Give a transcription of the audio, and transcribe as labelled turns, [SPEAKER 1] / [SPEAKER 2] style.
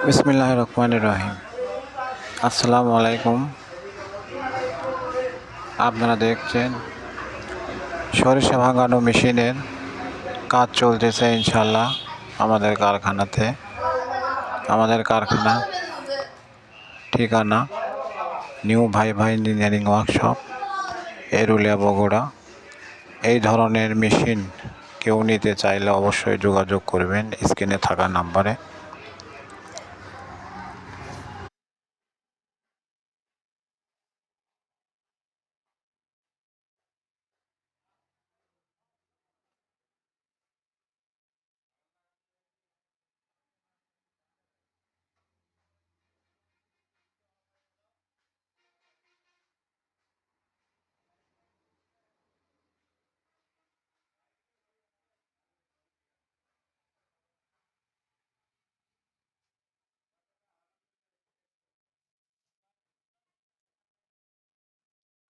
[SPEAKER 1] বিসমিল্লাহির রহমানির রহিম। আসসালামু আলাইকুম। আপনারা দেখছেন সরিষা ভাঙানো মেশিনের কাজ চলতেছে ইনশাল্লাহ আমাদের কারখানাতে। আমাদের কারখানা ঠিকানা নিউ ভাই ইঞ্জিনিয়ারিং ওয়ার্কশপ, এরুলিয়া, বগুড়া। এই ধরনের মেশিন কেউ নিতে চাইলে অবশ্যই যোগাযোগ করবেন স্ক্রিনে থাকা নাম্বারে।